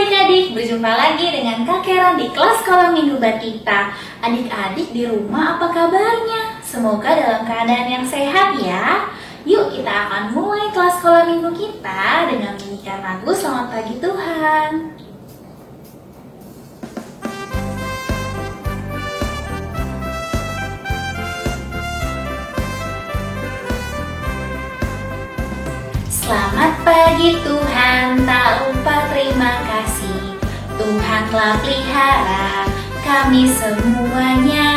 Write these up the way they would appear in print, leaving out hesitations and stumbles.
adik-adik, berjumpa lagi dengan Kak Karen di kelas sekolah minggu kita. Adik-adik di rumah apa kabarnya? Semoga dalam keadaan yang sehat ya. Yuk kita akan mulai kelas sekolah minggu kita dengan menyanyikan lagu Selamat Pagi Tuhan. Selamat pagi Tuhan, tak lupa terima kasih. Tuhan telah pelihara kami semuanya.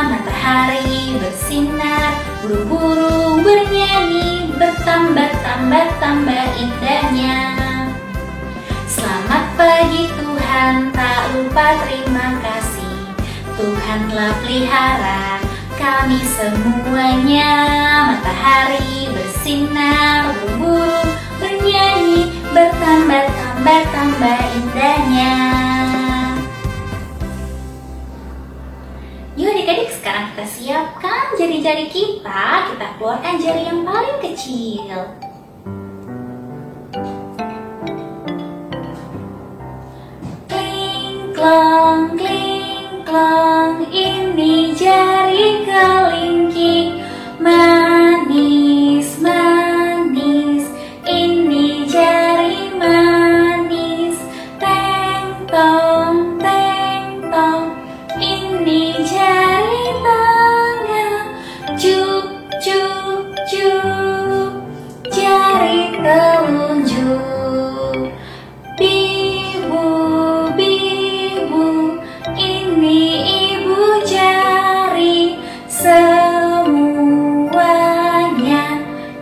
Matahari bersinar, burung-burung bernyanyi, bertambah-tambah indahnya. Selamat pagi Tuhan, tak lupa terima kasih. Tuhan telah pelihara kami semuanya. Matahari bersinar, burung-burung bernyanyi, bertambah indahnya. Yuk adik-adik, sekarang kita siapkan jari-jari kita. Kita keluarkan jari yang paling kecil. Kling klong, ini jari kelingking. Manis, ini jari manis. Teng tong, ini jari tengah. Juk, jari telunjuk. Bibu, ini ibu jari. Semuanya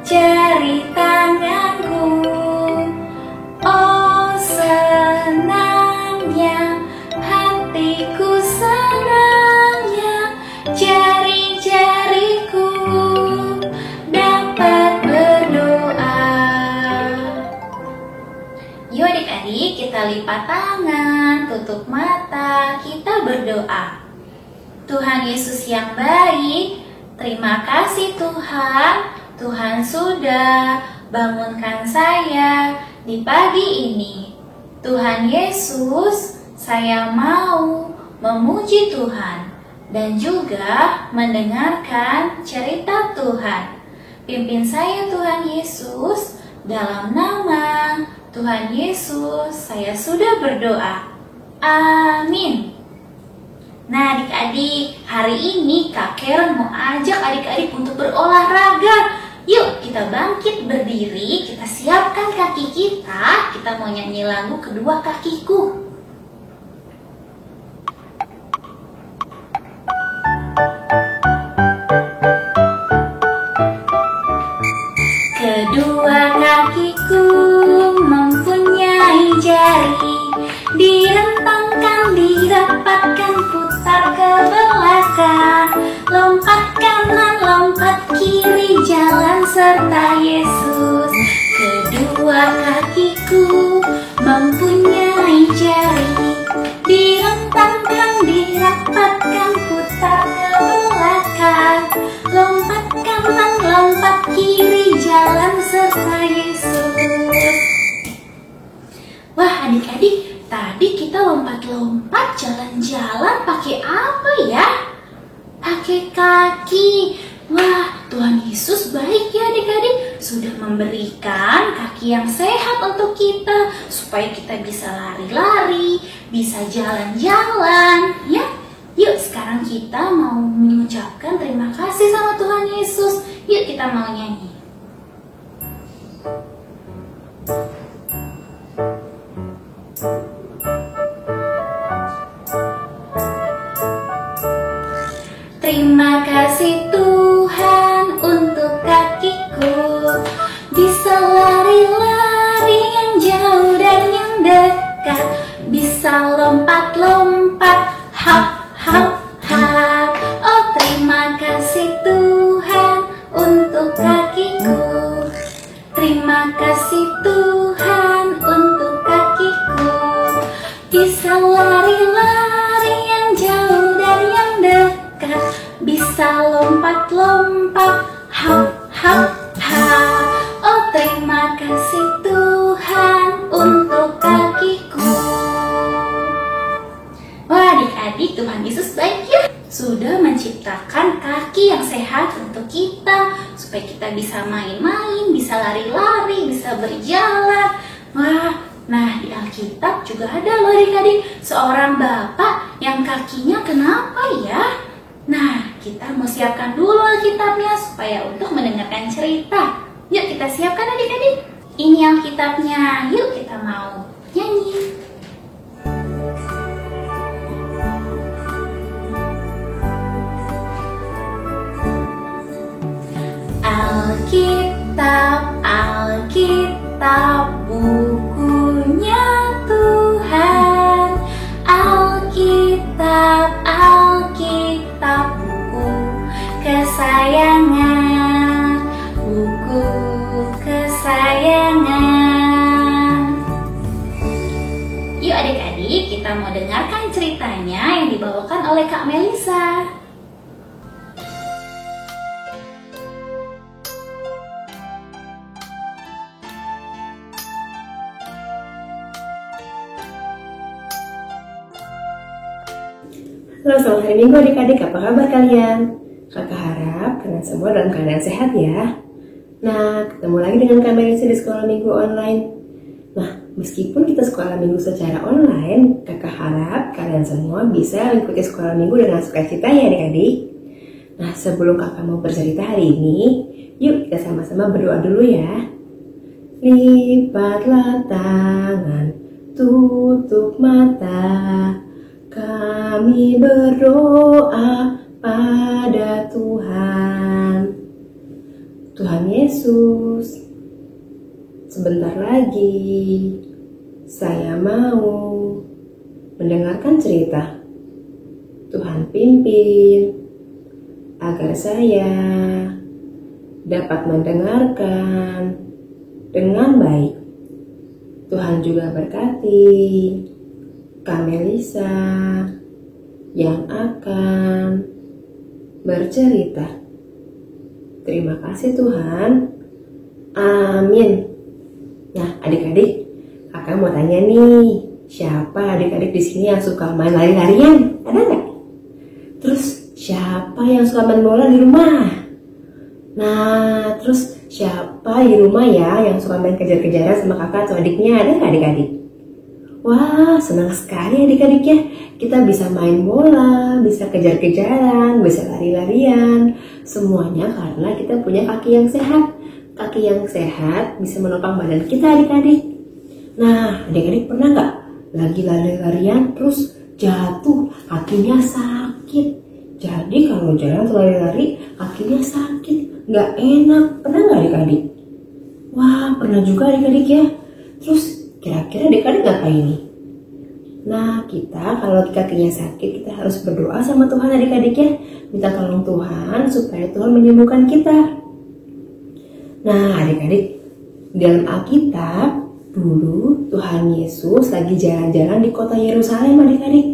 jari tanganku. Oh senangnya hatiku, senangnya jari-jariku dapat berdoa. Yuk adik-adik, kita lipat tangan, tutup mata, kita berdoa. Tuhan Yesus yang baik, terima kasih Tuhan. Tuhan sudah bangunkan saya di pagi ini. Tuhan Yesus, saya mau memuji Tuhan dan juga mendengarkan cerita Tuhan. Pimpin saya Tuhan Yesus, dalam nama Tuhan Yesus saya sudah berdoa. Amin. Nah adik-adik, hari ini Kak Karen mau ajak adik-adik untuk berolahraga. Yuk kita bangkit berdiri, kita siapkan kaki kita. Kita mau nyanyi lagu Kedua Kakiku. Kedua kakiku mempunyai jari, direntangkan, dirapatkan, putar ke belakang. Lompat kanan, lompat kiri, jalan serta Yesus. Kedua kakiku mempunyai jari, direntangkan, dirapatkan, putar ke belakang. Lompat kanan, lompat kiri, jalan serta Yesus. Wah adik-adik, tadi kita lompat-lompat jalan-jalan pakai apa ya? Pakai kaki. Wah, Tuhan Yesus baik ya adik-adik. Sudah memberikan kaki yang sehat untuk kita, supaya kita bisa lari-lari, bisa jalan-jalan ya. Yuk sekarang kita mau mengucapkan terima kasih sama Tuhan Yesus. Yuk kita mau nyanyi. Terima kasih Tuhan untuk kakiku, bisa lari-lari yang jauh dan yang dekat, bisa lompat-lompat, hap, hap, hap. Oh terima kasih Tuhan untuk kakiku. Terima kasih Tuhan untuk kakiku, bisa lari-lari yang jauh dan yang dekat, bisa lompat-lompat, hap, hap, hap. Oh terima kasih Tuhan untuk kakiku. Yesus baik ya. Sudah menciptakan kaki yang sehat untuk kita, supaya kita bisa main-main, bisa lari-lari, bisa berjalan. Wah, nah di Alkitab juga ada loh adik-adik, seorang bapak yang kakinya kenapa ya? Nah, kita mau siapkan dulu Alkitabnya supaya untuk mendengarkan cerita. Yuk kita siapkan adik-adik. Ini Alkitabnya, yuk kita mau nyanyi. Alkitab, Alkitab, bukunya Tuhan. Alkitab, Alkitab, buku kesayangan, buku kesayangan. Yuk adik-adik, kita mau dengarkan ceritanya yang dibawakan oleh Kak Melisa. Halo, selamat hari Minggu adik-adik, apa kabar kalian? Kakak harap kalian semua dalam keadaan sehat ya. Nah, ketemu lagi dengan Kak Melisa di sekolah minggu online. Nah, meskipun kita sekolah minggu secara online, kakak harap kalian semua bisa mengikuti sekolah minggu dengan sukacita ya adik-adik. Nah, sebelum kakak mau bercerita hari ini, yuk kita sama-sama berdoa dulu ya. Lipatlah tangan, tutup mata, kami berdoa pada Tuhan. Tuhan Yesus, sebentar lagi saya mau mendengarkan cerita. Tuhan pimpin agar saya dapat mendengarkan dengan baik. Tuhan juga berkati Kak Melisa yang akan bercerita. Terima kasih Tuhan. Amin. Nah, adik-adik, kakak mau tanya nih, siapa adik-adik di sini yang suka main lari-larian? Ada nggak? Terus siapa yang suka main bola di rumah? Nah, terus siapa di rumah ya yang suka main kejar-kejaran sama kakak atau adiknya? Ada nggak adik-adik? Wah, senang sekali adik-adik ya. Kita bisa main bola, bisa kejar-kejaran, bisa lari-larian. Semuanya karena kita punya kaki yang sehat. Kaki yang sehat bisa menopang badan kita adik-adik. Nah, adik-adik pernah nggak lagi lari-larian terus jatuh, kakinya sakit? Jadi kalau jalan atau lari-lari, kakinya sakit, nggak enak. Pernah nggak adik-adik? Wah, pernah juga adik-adik ya. Terus kira-kira adik-adik ngapain nih? Nah, kita kalau kakinya sakit, kita harus berdoa sama Tuhan adik-adik ya. Minta tolong Tuhan supaya Tuhan menyembuhkan kita. Nah, adik-adik, dalam Alkitab, dulu Tuhan Yesus lagi jalan-jalan di kota Yerusalem adik-adik.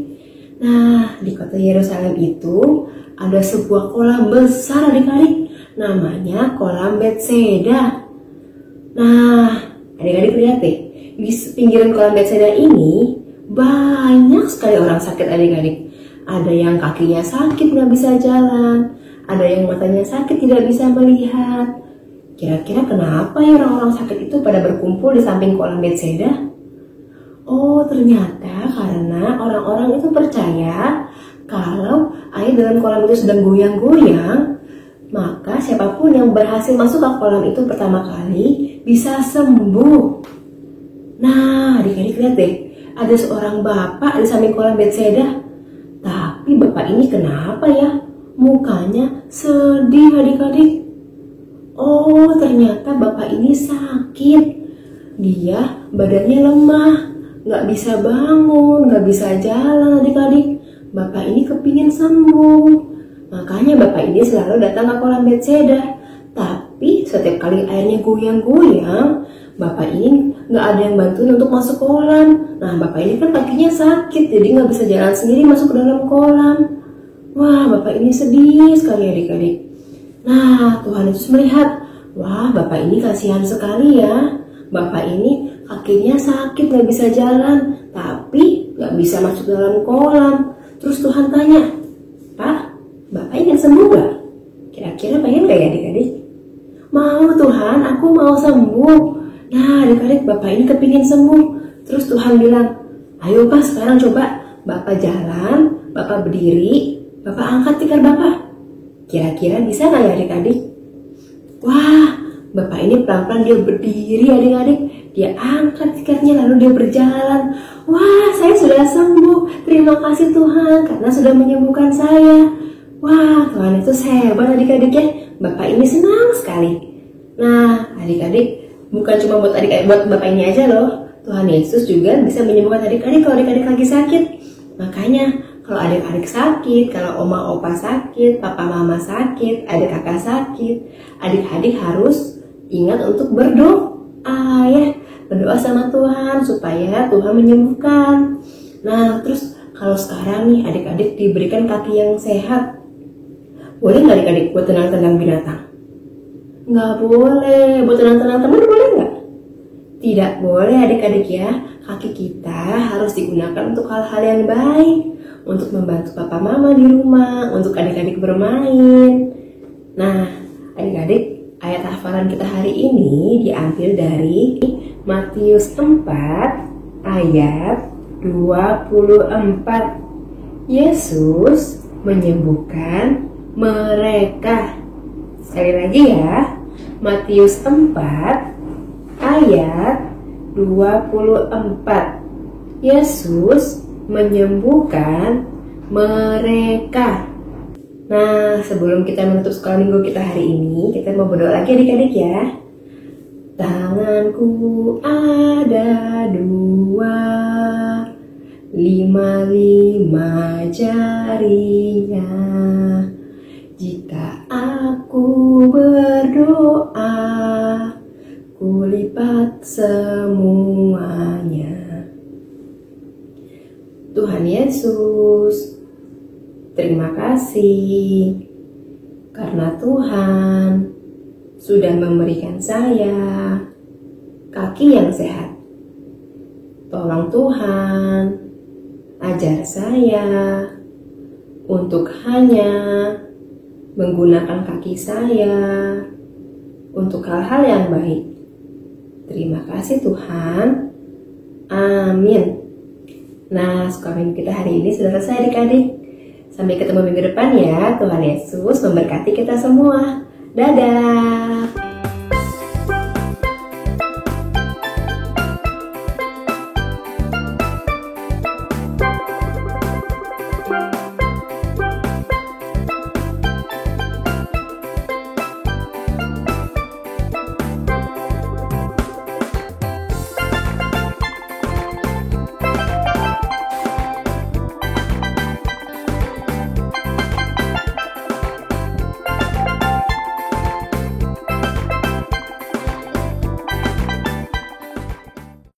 Nah, di kota Yerusalem itu ada sebuah kolam besar adik-adik. Namanya kolam Betseda. Nah, adik-adik lihat deh. Di pinggiran kolam Betseda ini banyak sekali orang sakit adik-adik. Ada yang kakinya sakit nggak bisa jalan, ada yang matanya sakit tidak bisa melihat. Kira-kira kenapa ya orang-orang sakit itu pada berkumpul di samping kolam Betseda? Oh, ternyata karena orang-orang itu percaya kalau air dalam kolam itu sedang goyang-goyang, maka siapapun yang berhasil masuk ke kolam itu pertama kali bisa sembuh. Nah, adik-adik lihat deh, ada seorang bapak di samping kolam Betseda. Tapi bapak ini kenapa ya? Mukanya sedih adik-adik. Oh, ternyata bapak ini sakit. Dia badannya lemah, nggak bisa bangun, nggak bisa jalan adik-adik. Bapak ini kepingin sembuh. Makanya bapak ini selalu datang ke kolam Betseda. Tapi setiap kali airnya goyang-goyang, bapak ini nggak ada yang bantuin untuk masuk kolam. Nah, bapak ini kan kakinya sakit, jadi nggak bisa jalan sendiri masuk ke dalam kolam. Wah, bapak ini sedih sekali adik-adik. Nah, Tuhan Yesus melihat, wah, bapak ini kasihan sekali ya. Bapak ini kakinya sakit, nggak bisa jalan, tapi nggak bisa masuk dalam kolam. Terus Tuhan tanya, Pak, Bapak ingin sembuh gak? Kira-kira pengen gak ya adik-adik? Mau Tuhan, aku mau sembuh. Nah adik-adik, Bapak ini kepingin sembuh. Terus Tuhan bilang, ayo Pak, sekarang coba Bapak jalan, Bapak berdiri, Bapak angkat tikar Bapak. Kira-kira bisa gak ya adik-adik? Wah, Bapak ini pelan-pelan dia berdiri adik-adik. Dia angkat tikarnya lalu dia berjalan. Wah, saya sudah sembuh. Terima kasih Tuhan karena sudah menyembuhkan saya. Wah, Tuhan itu hebat adik-adik ya. Bapak ini senang sekali. Nah, adik-adik, bukan cuma buat adik-adik, buat Bapak ini aja loh. Tuhan Yesus juga bisa menyembuhkan adik-adik kalau adik-adik lagi sakit. Makanya, kalau adik-adik sakit, kalau oma opa sakit, papa mama sakit, adik kakak sakit, adik-adik harus ingat untuk berdoa ya. Berdoa sama Tuhan supaya Tuhan menyembuhkan. Nah, terus kalau sekarang nih adik-adik diberikan kaki yang sehat, boleh nggak adik-adik buat tenang-tenang binatang? Nggak boleh. Buat tenang-tenang teman boleh nggak? Tidak boleh adik-adik ya. Kaki kita harus digunakan untuk hal-hal yang baik, untuk membantu papa mama di rumah, untuk adik-adik bermain. Nah, adik-adik, ayat hafalan kita hari ini diambil dari Matius 4 ayat 24. Yesus menyembuhkan mereka. Sekali lagi ya, Matius 4 ayat 24. Yesus menyembuhkan mereka. Nah, sebelum kita menutup sekolah minggu kita hari ini, kita mau berdoa lagi adik-adik ya. Tanganku ada 2, 5 jarinya. Jika aku berdoa, kulipat semuanya. Tuhan Yesus, terima kasih karena Tuhan sudah memberikan saya kaki yang sehat. Tolong Tuhan, ajar saya untuk hanya menggunakan kaki saya untuk hal-hal yang baik. Terima kasih Tuhan. Amin. Nah, sekolah minggu kita hari ini sudah selesai adik-adik. Sampai ketemu minggu depan ya. Tuhan Yesus memberkati kita semua. Dadah.